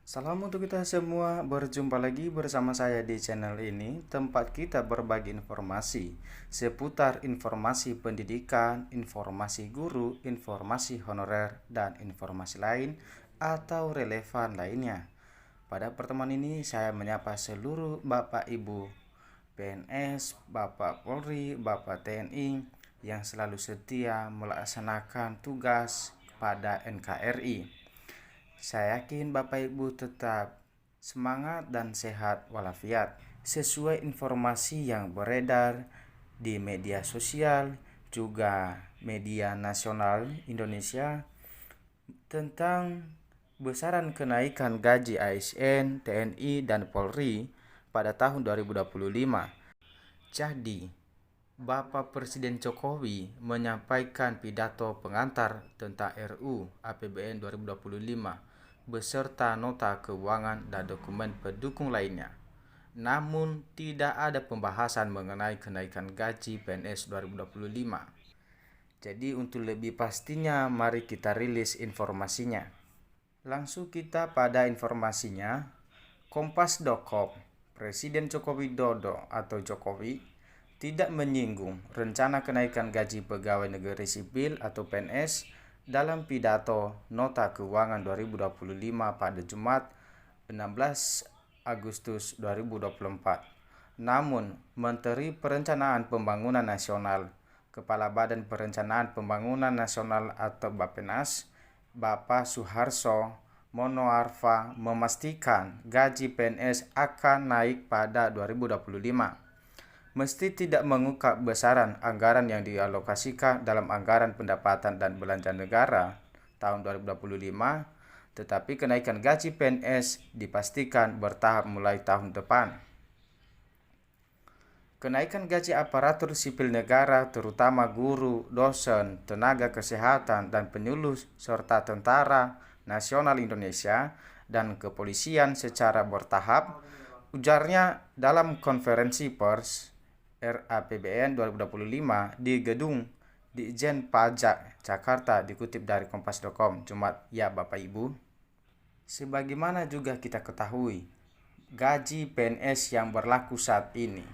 Salam untuk kita semua, berjumpa lagi bersama saya di channel ini, tempat kita berbagi informasi seputar informasi pendidikan, informasi guru, informasi honorer, dan informasi lain atau relevan lainnya. Pada pertemuan ini saya menyapa seluruh Bapak Ibu PNS, Bapak Polri, Bapak TNI yang selalu setia melaksanakan tugas pada NKRI. Saya yakin Bapak Ibu tetap semangat dan sehat walafiat sesuai informasi yang beredar di media sosial juga media nasional Indonesia tentang besaran kenaikan gaji ASN, TNI, dan Polri pada tahun 2025. Jadi, Bapak Presiden Jokowi menyampaikan pidato pengantar tentang RUU APBN 2025 beserta nota keuangan dan dokumen pendukung lainnya. Namun, tidak ada pembahasan mengenai kenaikan gaji PNS 2025. Jadi, untuk lebih pastinya, mari kita rilis informasinya. Langsung kita pada informasinya. Kompas.com, Presiden Joko Widodo atau Jokowi tidak menyinggung rencana kenaikan gaji pegawai negeri sipil atau PNS dalam pidato Nota Keuangan 2025 pada Jumat 16 Agustus 2024. Namun, Menteri Perencanaan Pembangunan Nasional, Kepala Badan Perencanaan Pembangunan Nasional atau Bappenas, Bapak Suharso Monoarfa memastikan gaji PNS akan naik pada 2025. Meski tidak mengungkap besaran anggaran yang dialokasikan dalam anggaran pendapatan dan belanja negara tahun 2025, tetapi kenaikan gaji PNS dipastikan bertahap mulai tahun depan. Kenaikan gaji aparatur sipil negara terutama guru, dosen, tenaga kesehatan, dan penyuluh serta tentara nasional Indonesia dan kepolisian secara bertahap, ujarnya dalam konferensi pers RAPBN 2025 di Gedung Ditjen Pajak Jakarta dikutip dari Kompas.com Jumat. Ya Bapak Ibu, sebagaimana juga kita ketahui, gaji PNS yang berlaku saat ini,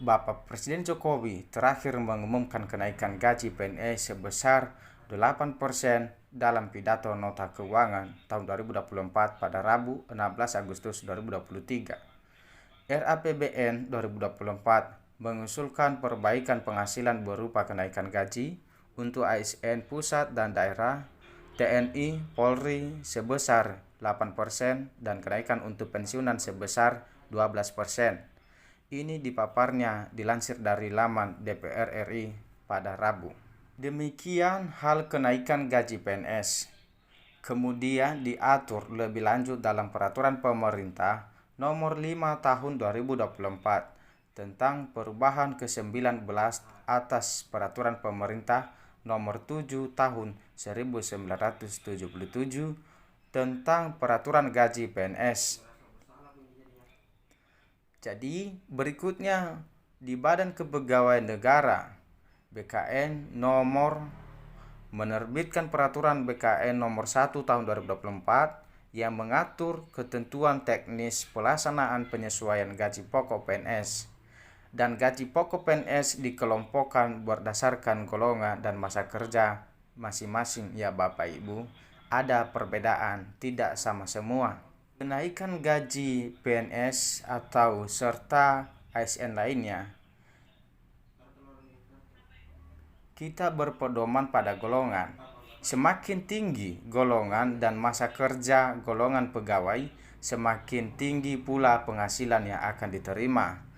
Bapak Presiden Jokowi terakhir mengumumkan kenaikan gaji PNS sebesar 8% dalam pidato Nota Keuangan tahun 2024 pada Rabu 16 Agustus 2023. RAPBN 2024 mengusulkan perbaikan penghasilan berupa kenaikan gaji untuk ASN pusat dan daerah, TNI, Polri sebesar 8% dan kenaikan untuk pensiunan sebesar 12%. Ini dipaparnya dilansir dari laman DPR RI pada Rabu. Demikian hal kenaikan gaji PNS. Kemudian diatur lebih lanjut dalam Peraturan Pemerintah Nomor 5 Tahun 2024 tentang perubahan ke-19 atas Peraturan Pemerintah Nomor 7 Tahun 1977 tentang Peraturan Gaji PNS. Jadi berikutnya di Badan Kepegawaian Negara BKN nomor menerbitkan Peraturan BKN nomor 1 tahun 2024 yang mengatur ketentuan teknis pelaksanaan penyesuaian gaji pokok PNS. Dan gaji pokok PNS dikelompokkan berdasarkan golongan dan masa kerja masing-masing. Ya Bapak Ibu, ada perbedaan, tidak sama semua. Kenaikan gaji PNS atau serta ASN lainnya, kita berpedoman pada golongan. Semakin tinggi golongan dan masa kerja golongan pegawai, semakin tinggi pula penghasilan yang akan diterima.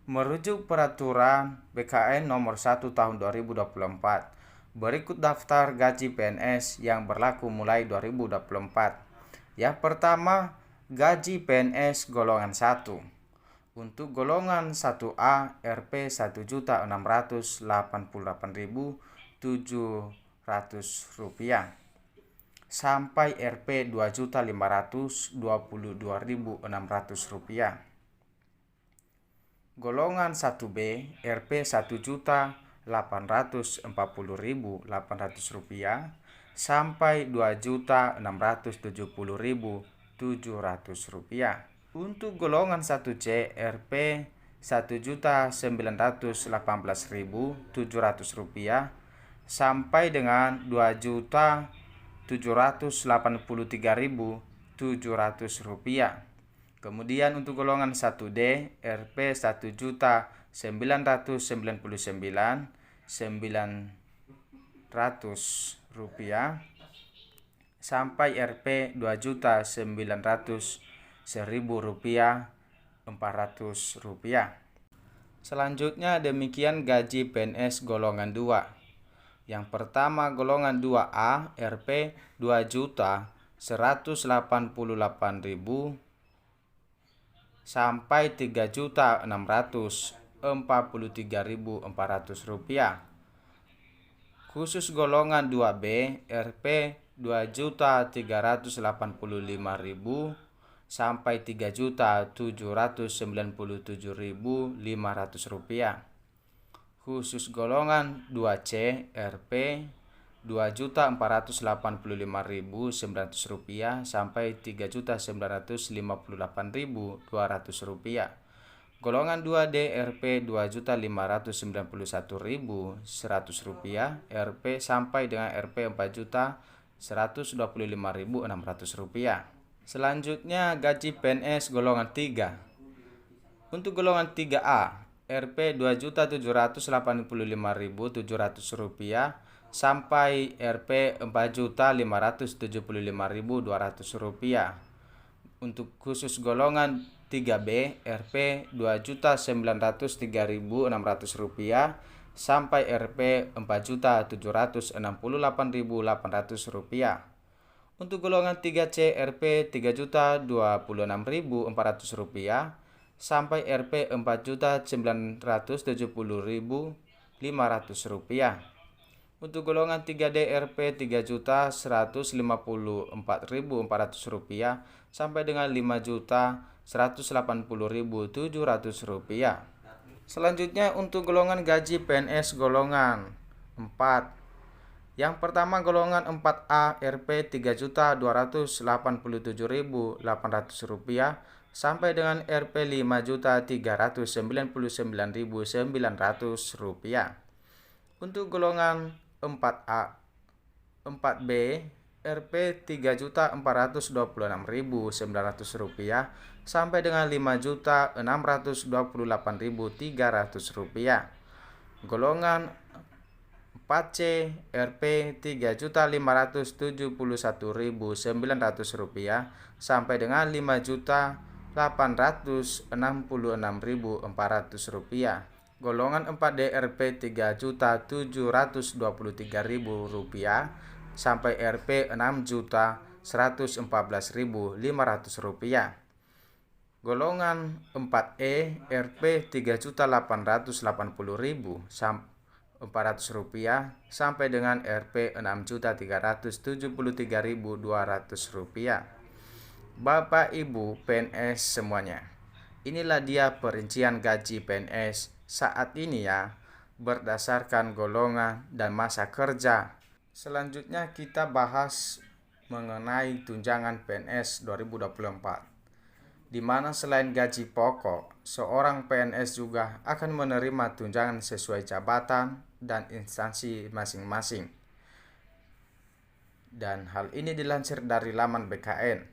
Merujuk Peraturan BKN nomor 1 tahun 2024, berikut daftar gaji PNS yang berlaku mulai 2024. Yang pertama, gaji PNS golongan 1. Untuk golongan 1A Rp 1.688.700 sampai Rp 2.522.600. Golongan 1B Rp 1.840.800 sampai 2.670.800 Rp700. Untuk golongan 1C Rp Rp1.918.700 sampai dengan Rp2.783.700. Kemudian untuk golongan 1D Rp 1.999.900 sampai Rp 2.901.400. Selanjutnya demikian gaji PNS golongan 2. Yang pertama golongan 2A Rp 2.188.000 sampai Rp3.643.400. Khusus golongan 2B Rp 2.385.000 sampai Rp3.797.500. Khusus golongan 2C Rp 2.485.900 sampai Rp3.958.200. Golongan 2D Rp 2.591.100 Rp sampai dengan Rp 4.125.600. Selanjutnya gaji PNS golongan 3. Untuk golongan 3A Rp 2.785.700 sampai Rp 4.575.200. Untuk khusus golongan 3B Rp 2.903.600 sampai Rp 4.768.800. Untuk golongan 3C Rp 3.026.400 sampai Rp 4.970.500. Untuk golongan 3D Rp 3.154.400 sampai dengan Rp5.180.700. Selanjutnya untuk golongan gaji PNS golongan 4. Yang pertama golongan 4A Rp 3.287.800 sampai dengan Rp 5.399.900. Untuk golongan 4A 4B Rp 3.426.900 sampai dengan Rp5.628.300. Golongan 4C Rp 3.571.900 sampai dengan Rp5.866.400. Golongan 4D Rp 3.723.000 sampai Rp 6.114.500. Golongan 4E Rp 3.880.400 sampai dengan Rp 6.373.200. Bapak Ibu PNS semuanya, inilah dia perincian gaji PNS saat ini ya, berdasarkan golongan dan masa kerja. Selanjutnya kita bahas mengenai tunjangan PNS 2024, di mana selain gaji pokok, seorang PNS juga akan menerima tunjangan sesuai jabatan dan instansi masing-masing. Dan hal ini dilansir dari laman BKN,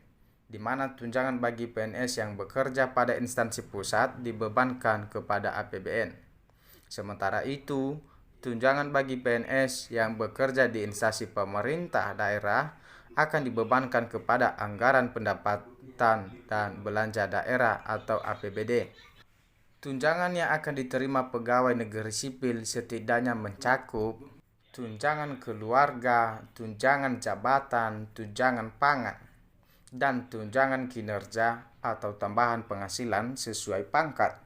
di mana tunjangan bagi PNS yang bekerja pada instansi pusat dibebankan kepada APBN. Sementara itu, tunjangan bagi PNS yang bekerja di instansi pemerintah daerah akan dibebankan kepada anggaran pendapatan dan belanja daerah atau APBD. Tunjangan yang akan diterima pegawai negeri sipil setidaknya mencakup tunjangan keluarga, tunjangan jabatan, tunjangan pangan, dan tunjangan kinerja atau tambahan penghasilan sesuai pangkat,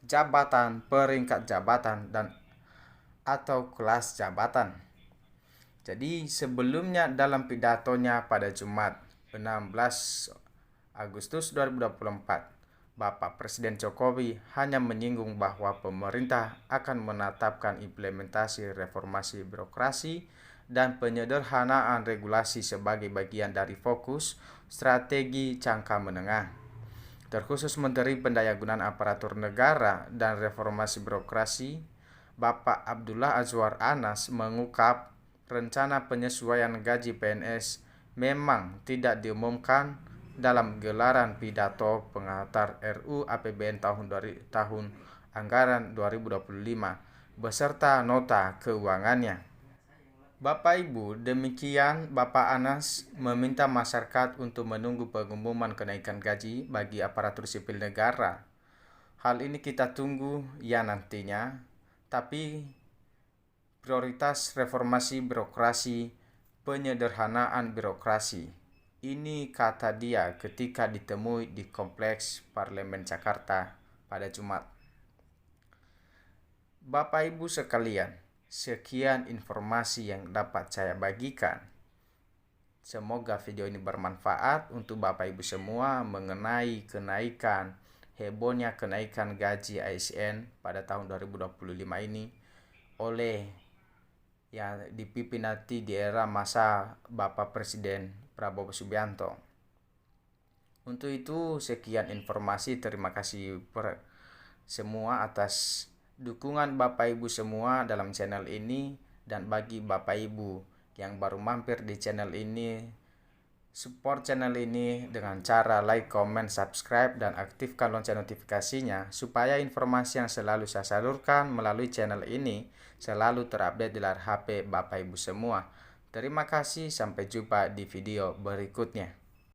jabatan, peringkat jabatan, dan atau kelas jabatan. Jadi sebelumnya dalam pidatonya pada Jumat 16 Agustus 2024, Bapak Presiden Jokowi hanya menyinggung bahwa pemerintah akan menetapkan implementasi reformasi birokrasi dan penyederhanaan regulasi sebagai bagian dari fokus strategi jangka menengah. Terkhusus Menteri Pendayagunaan Aparatur Negara dan Reformasi Birokrasi, Bapak Abdullah Azwar Anas mengungkap rencana penyesuaian gaji PNS memang tidak diumumkan dalam gelaran pidato pengantar RUU APBN tahun anggaran 2025 beserta nota keuangannya. Bapak Ibu, demikian Bapak Anas meminta masyarakat untuk menunggu pengumuman kenaikan gaji bagi aparatur sipil negara. Hal ini kita tunggu ya nantinya, tapi prioritas reformasi birokrasi, penyederhanaan birokrasi. Ini kata dia ketika ditemui di Kompleks Parlemen Jakarta pada Jumat. Bapak Ibu sekalian, sekian informasi yang dapat saya bagikan. Semoga video ini bermanfaat untuk Bapak Ibu semua mengenai hebohnya kenaikan gaji ASN pada tahun 2025 ini oleh yang dipimpin nanti di era masa Bapak Presiden Prabowo Subianto. Untuk itu sekian informasi, terima kasih semua atas dukungan Bapak Ibu semua dalam channel ini, dan bagi Bapak Ibu yang baru mampir di channel ini, support channel ini dengan cara like, comment, subscribe, dan aktifkan lonceng notifikasinya supaya informasi yang selalu saya salurkan melalui channel ini selalu terupdate di layar HP Bapak Ibu semua. Terima kasih, sampai jumpa di video berikutnya.